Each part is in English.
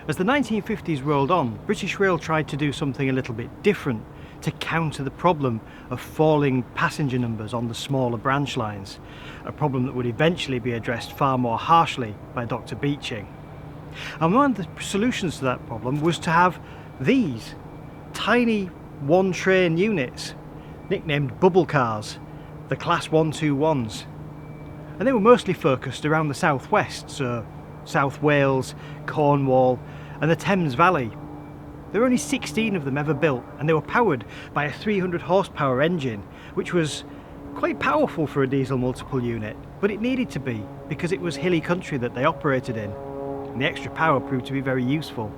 As the 1950s rolled on, British Rail tried to do something a little bit different to counter the problem of falling passenger numbers on the smaller branch lines, a problem that would eventually be addressed far more harshly by Dr. Beeching. And one of the solutions to that problem was to have these tiny one-train units, nicknamed bubble cars, the Class 121s. And they were mostly focused around the southwest, so South Wales, Cornwall and the Thames Valley. There were only 16 of them ever built, and they were powered by a 300 horsepower engine, which was quite powerful for a diesel multiple unit, but it needed to be because it was hilly country that they operated in, and the extra power proved to be very useful.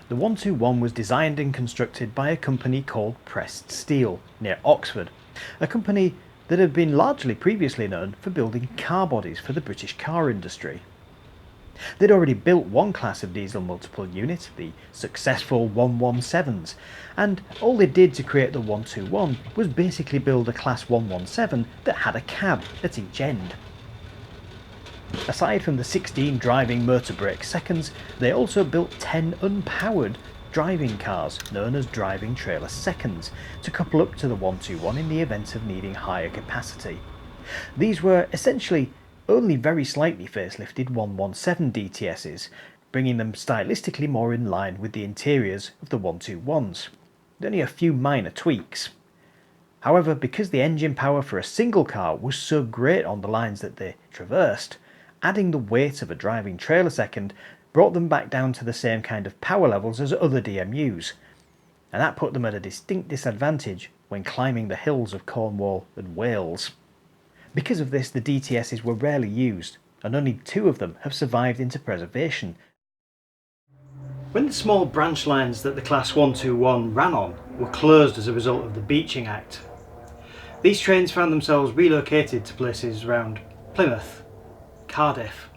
The 121 was designed and constructed by a company called Pressed Steel near Oxford, a company that had been largely previously known for building car bodies for the British car industry. They'd already built one class of diesel multiple unit, the successful 117s, and all they did to create the 121 was basically build a Class 117 that had a cab at each end. Aside from the 16 driving motor brake seconds, they also built 10 unpowered driving cars, known as driving trailer seconds, to couple up to the 121 in the event of needing higher capacity. These were essentially only very slightly facelifted 117 DTSs, bringing them stylistically more in line with the interiors of the 121s. Only a few minor tweaks. However, because the engine power for a single car was so great on the lines that they traversed, adding the weight of a driving trailer second brought them back down to the same kind of power levels as other DMUs, and that put them at a distinct disadvantage when climbing the hills of Cornwall and Wales. Because of this, the DTSs were rarely used, and only 2 of them have survived into preservation. When the small branch lines that the Class 121 ran on were closed as a result of the Beeching Act, these trains found themselves relocated to places around Plymouth, Cardiff,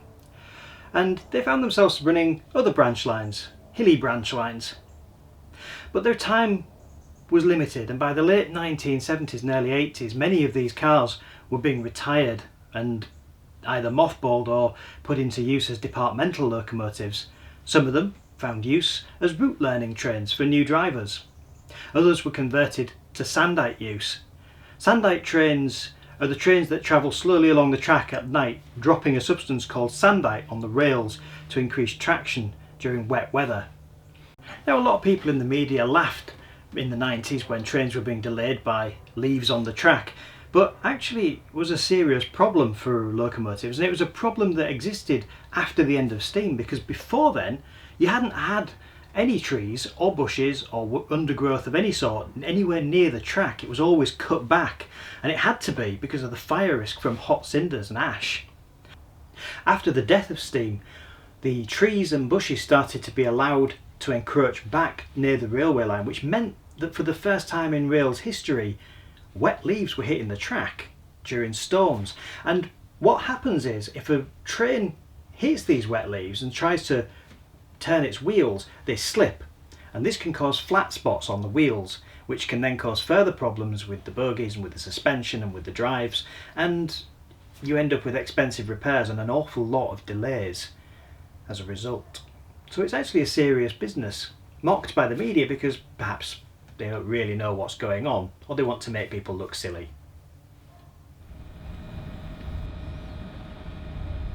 and they found themselves running other branch lines, hilly branch lines. But their time was limited, and by the late 1970s and early 80s many of these cars were being retired and either mothballed or put into use as departmental locomotives. Some of them found use as route learning trains for new drivers. Others were converted to sandite use. Sandite trains are the trains that travel slowly along the track at night, dropping a substance called sandite on the rails to increase traction during wet weather. Now, a lot of people in the media laughed in the 90s when trains were being delayed by leaves on the track, but actually it was a serious problem for locomotives, and it was a problem that existed after the end of steam, because before then you hadn't had any trees or bushes or undergrowth of any sort anywhere near the track. It was always cut back, and it had to be because of the fire risk from hot cinders and ash. After the death of steam, the trees and bushes started to be allowed to encroach back near the railway line, which meant that for the first time in rail's history, wet leaves were hitting the track during storms. And what happens is, if a train hits these wet leaves and tries to turn its wheels, they slip, and this can cause flat spots on the wheels, which can then cause further problems with the bogies and with the suspension and with the drives, and you end up with expensive repairs and an awful lot of delays as a result. So it's actually a serious business, mocked by the media because perhaps they don't really know what's going on, or they want to make people look silly.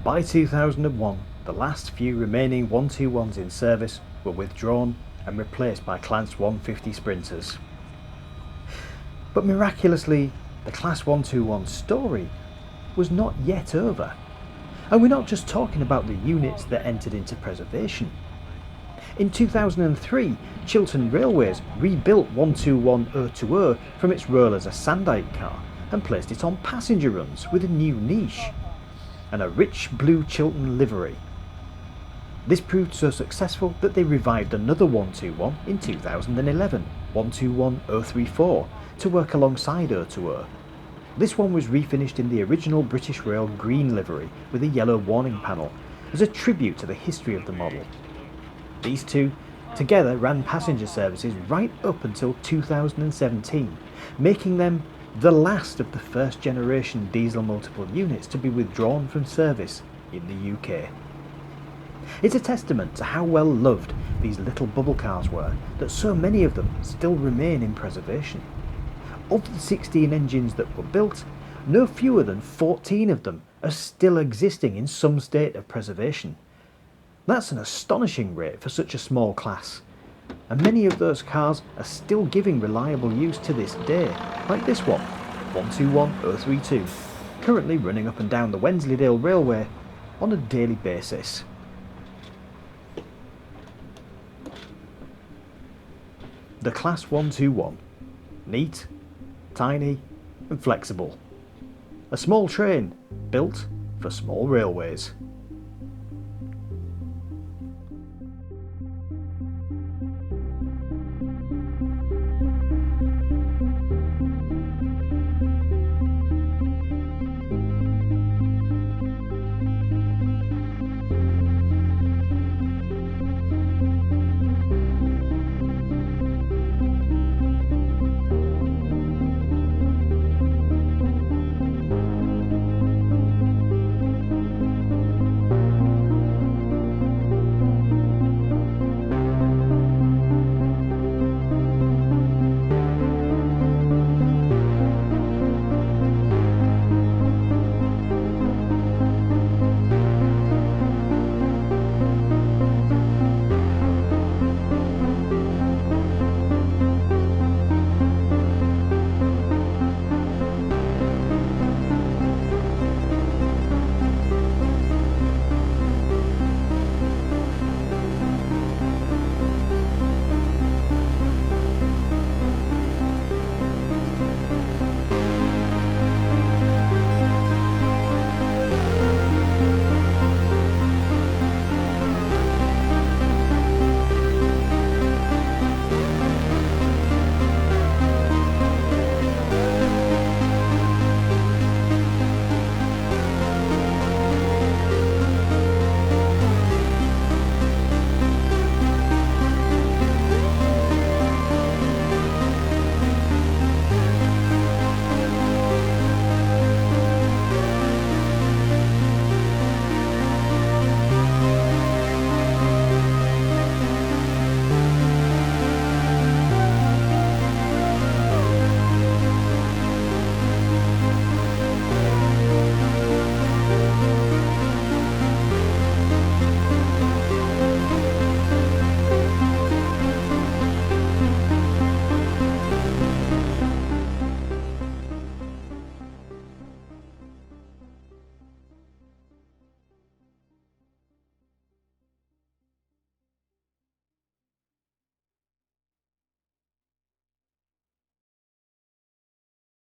By 2001, the last few remaining 121s in service were withdrawn and replaced by Class 150 Sprinters. But miraculously, the Class 121 story was not yet over. And we're not just talking about the units that entered into preservation. In 2003, Chiltern Railways rebuilt 121-020 from its role as a sandite car and placed it on passenger runs with a new niche and a rich blue Chiltern livery. This proved so successful that they revived another 121 in 2011, 121-034, to work alongside 020. This one was refinished in the original British Rail green livery with a yellow warning panel as a tribute to the history of the model. These two together ran passenger services right up until 2017, making them the last of the first generation diesel multiple units to be withdrawn from service in the UK. It's a testament to how well loved these little bubble cars were that so many of them still remain in preservation. Of the 16 engines that were built, no fewer than 14 of them are still existing in some state of preservation. That's an astonishing rate for such a small class, and many of those cars are still giving reliable use to this day, like this one, 121032, currently running up and down the Wensleydale Railway on a daily basis. The Class 121. Neat, tiny and flexible. A small train built for small railways.